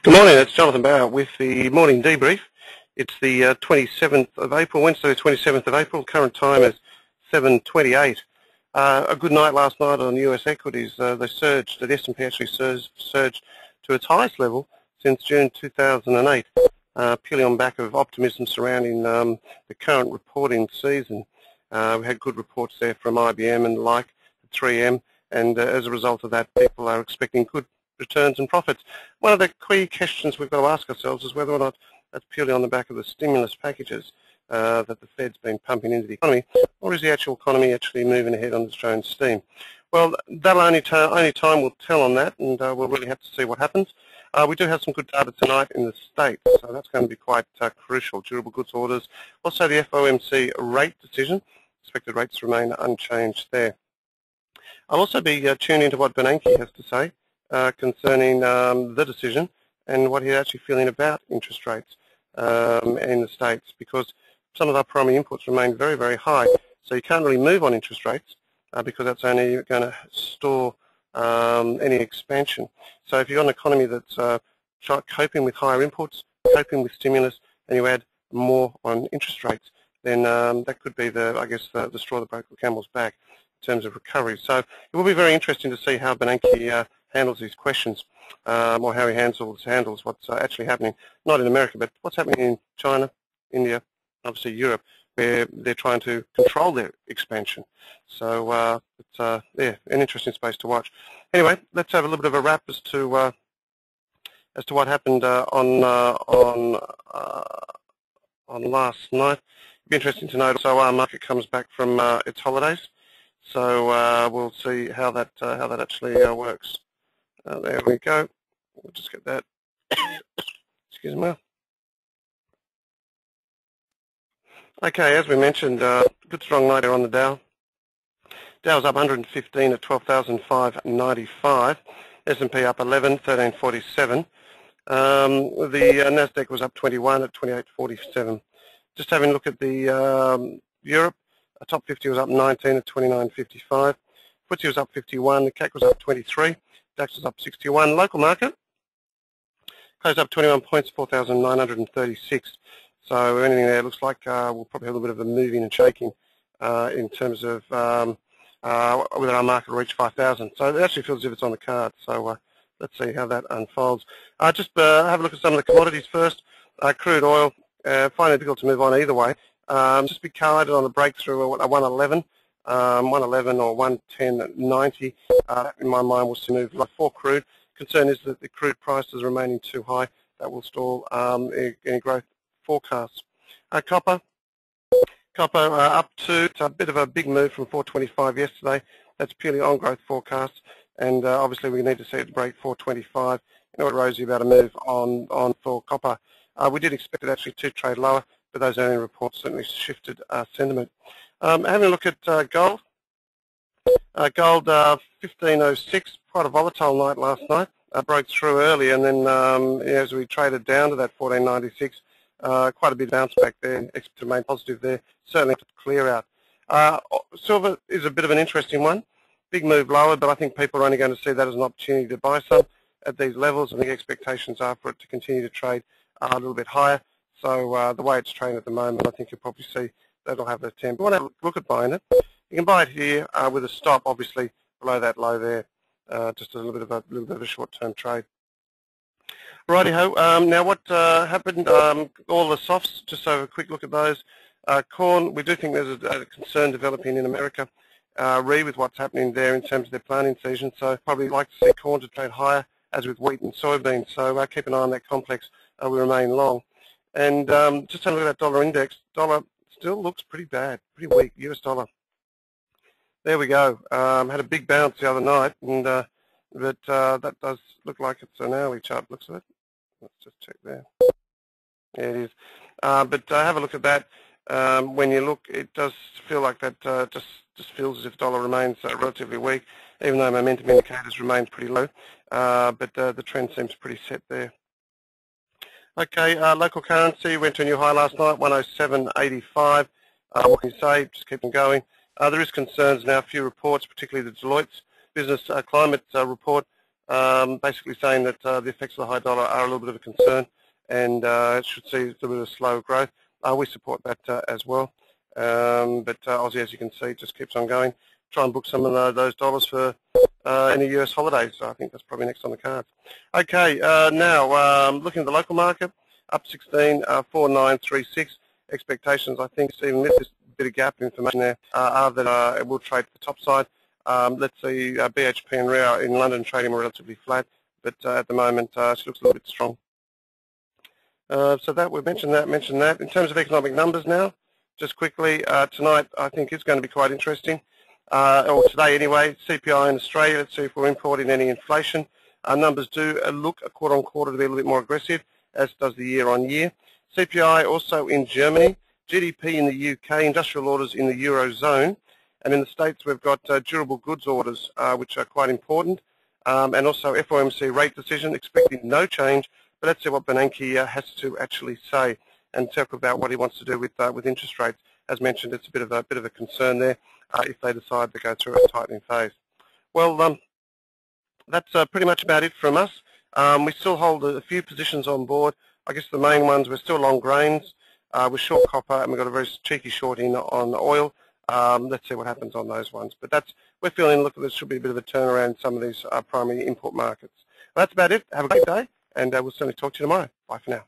Good morning, it's Jonathan Bauer with the morning debrief. It's the 27th of April, Wednesday the 27th of April. Current time is 7:28. A good night last night on US equities. They surged, the S&P actually surged to its highest level since June 2008, purely on back of optimism surrounding the current reporting season. We had good reports there from IBM and the like, 3M, and as a result of that, people are expecting good returns and profits. One of the key questions we've got to ask ourselves is whether or not that's purely on the back of the stimulus packages that the Fed's been pumping into the economy, or is the actual economy actually moving ahead on its own steam? Well, that'll only time will tell on that, and we'll really have to see what happens. We do have some good data tonight in the States, so that's going to be quite crucial. Durable goods orders, also the FOMC rate decision. Expected rates remain unchanged there. I'll also be tuned into what Bernanke has to say concerning the decision and what he's actually feeling about interest rates in the States, because some of our primary inputs remain very, very high. So you can't really move on interest rates because that's only going to store any expansion. So if you've got an economy that's coping with higher inputs, coping with stimulus, and you add more on interest rates, then that could be the straw that broke the camel's back in terms of recovery. So it will be very interesting to see how Bernanke handles these questions, or how he handles what's actually happening, not in America, but what's happening in China, India, obviously Europe, where they're trying to control their expansion. So it's an interesting space to watch. Anyway, let's have a little bit of a wrap as to what happened on last night. It'd be interesting to note. So our market comes back from its holidays. So we'll see how that actually works. There we go. We'll just get that. Excuse me. Okay, as we mentioned, good strong night here on the Dow. Dow's up 115 at 12,595. S&P up 11, 1347. The Nasdaq was up 21 at 2847. Just having a look at the Europe. Top 50 was up 19 at 29.55. FTSE was up 51. The CAC was up 23. DAX was up 61. Local market closed up 21 points, 4,936. So anything there looks like we'll probably have a little bit of a moving and shaking in terms of whether our market will reach 5,000. So it actually feels as if it's on the card. So let's see how that unfolds. Just have a look at some of the commodities first. Crude oil, finding it difficult to move on either way. Just be carded on the breakthrough at 111. 111 or 110.90, in my mind, will see move like for crude. Concern is that the crude price is remaining too high. That will stall any growth forecasts. Copper up to, it's a bit of a big move from 425 yesterday. That's purely on growth forecasts, and obviously we need to see it break 425 in order to rosy about a move on for copper. We did expect it actually to trade lower, but those earnings reports certainly shifted sentiment. Having a look at gold. Gold 1506, quite a volatile night last night. Broke through early, and then as we traded down to that 1496, quite a bit of bounce back there. Expect to remain positive there. Certainly to clear out. Silver is a bit of an interesting one. Big move lower, but I think people are only going to see that as an opportunity to buy some at these levels, and the expectations are for it to continue to trade a little bit higher. So the way it's trading at the moment, I think you'll probably see that'll have the 10. But want to have a look at buying it. You can buy it here with a stop, obviously below that low there. Just a little bit of a short-term trade. Righty-ho. Now what happened? All the softs. Just have a quick look at those. Corn. We do think there's a concern developing in America, with what's happening there in terms of their planting season. So probably like to see corn to trade higher, as with wheat and soybeans. So keep an eye on that complex. We remain long. And just have a look at that dollar index. Dollar still looks pretty bad, pretty weak, US dollar. There we go. Had a big bounce the other night, and but that does look like it's an hourly chart, looks of it. Let's just check there. Yeah, it is. But have a look at that. When you look, it does feel like that just feels as if dollar remains relatively weak, even though momentum indicators remain pretty low. But the trend seems pretty set there. Okay, local currency went to a new high last night, 107.85. What can you say? Just keep them going. There is concerns now, a few reports, particularly the Deloitte's business climate report basically saying that the effects of the high dollar are a little bit of a concern, and it should see a little bit of slow growth. We support that as well. But Aussie, as you can see, just keeps on going. Try and book some of those dollars for any US holidays. So I think that's probably next on the cards. Okay, now looking at the local market, up 16.4936. Expectations, I think, Stephen, with this bit of gap information there, are that it will trade to the top side. Let's see, BHP and Rio in London trading relatively flat, but at the moment she looks a little bit strong. So that we've mentioned that. In terms of economic numbers now, just quickly, tonight I think is going to be quite interesting, or today anyway, CPI in Australia. Let's see if we're importing any inflation. Our numbers do look quarter on quarter to be a little bit more aggressive, as does the year on year. CPI also in Germany, GDP in the UK, industrial orders in the Eurozone, and in the States we've got durable goods orders, which are quite important, and also FOMC rate decision, expecting no change, but let's see what Bernanke has to actually say and talk about what he wants to do with interest rates. As mentioned, it's a bit of a concern there if they decide to go through a tightening phase. Well, that's pretty much about it from us. We still hold a few positions on board. I guess the main ones, we're still long grains, we're short copper, and we've got a very cheeky short in on oil. Let's see what happens on those ones. But we're feeling, look, there should be a bit of a turnaround in some of these primary import markets. Well, that's about it. Have a great day, and we'll certainly talk to you tomorrow. Bye for now.